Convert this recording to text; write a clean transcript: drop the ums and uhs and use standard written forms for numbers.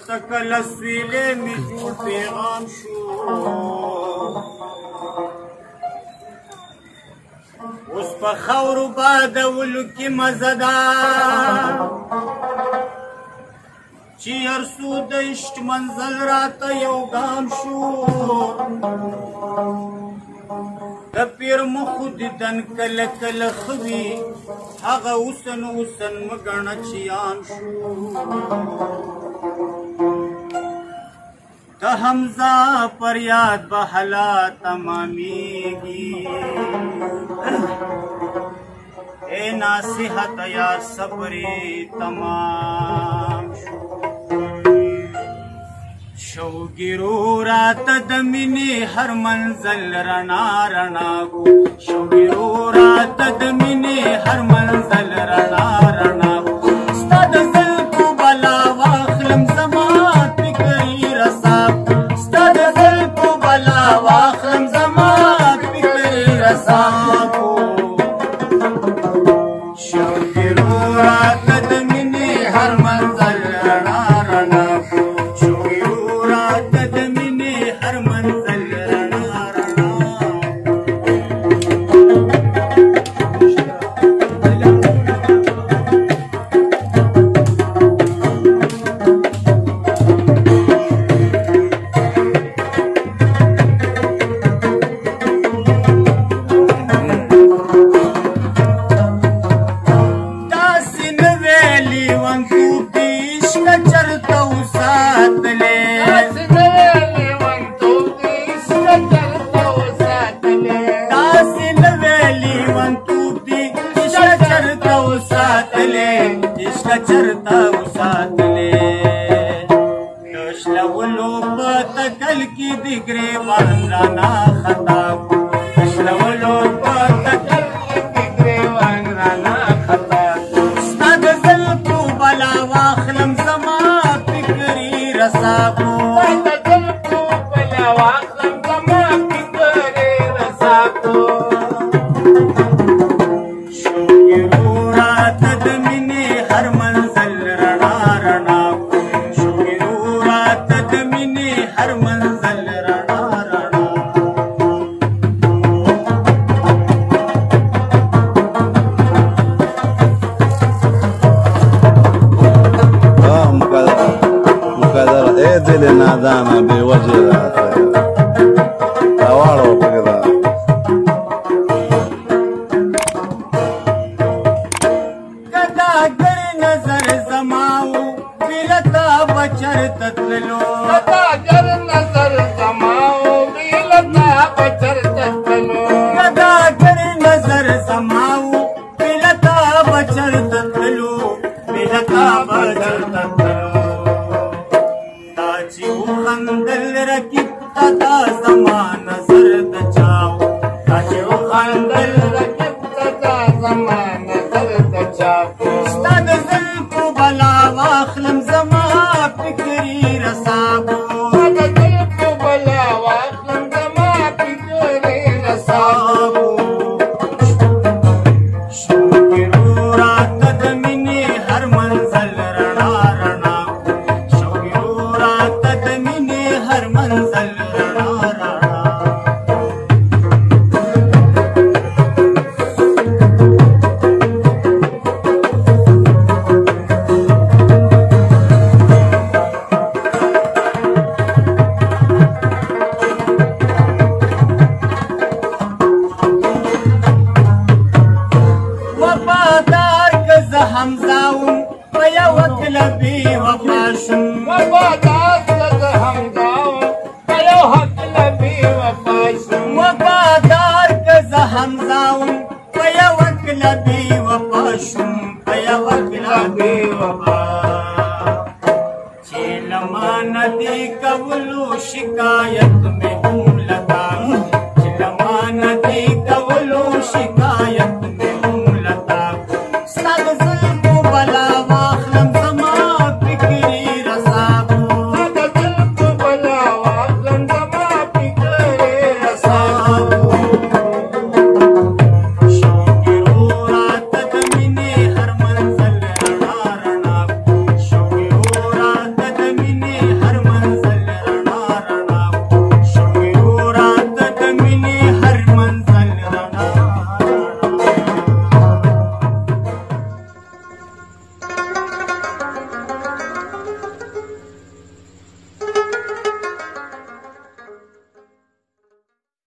تکل سویلې می جوړ پیغام شو اوس په خاورو بادولو کې مزه ده چې هر څو د عشق منزل راته یو ګام شو د پیر مخو دیدن کله کله ښه وي هغه اوسن مه ګڼه چې عام شو د حمزه پر یاد به حالات تمامیږي اے نصیحت یا صبر تمام شوګیرو رات د مینې هر منزل رڼا رڼا کو شوګیرو رات د مینې هر منزل رڼا رڼا کو ستا د زلفو بلا واخلم زما فکري رسا ستا د زلفو بلا واخلم زما فکري رسا کو شوګیرو رات د مینې هر منزل رڼا رڼا کو چرتا وساتلې نشلولو په تکل کې د ګریوان رانا خطا نشلولو په تکل کې د ګریوان رانا خطا ستا د زلفو بلا واخلم زما فکري رسا کو ستا د زلفو بلا واخلم زما فکري رسا کو شوګیرو رات د مینې هر منزل رڼا رڼا کو شوګیرو رات د مینې هر منزل رڼا رڼا مقدر اے دل نادانا بے وجہ راواړو پکدا چرته تللو ګداګر نظر زماو بیلتا بچرته تللو ګداګر نظر زماو بیلتا بچرته تللو بیلتا بچرته تللو تا چې وخندل رکیب تا زما نظر د چاو تا چې وخندل رکیب تا زما نظر د چاو ستا د زلفو بلا واخلم زما فکري رسا کو د زلفو بلا واخلم زما فکري رسا کو شوګیرو رات د مینې هر منزل رڼا رڼا کو شوګیرو رات د مینې هر منزل رڼا رڼا حمزاوم په یو کلبي وفاشم وفادار که حمزاوم په یو کلبي وفاشم وفادار که حمزاوم په یو کلبي وفاشم په یو کلبي وفا چې لمانه دې کولو شکایت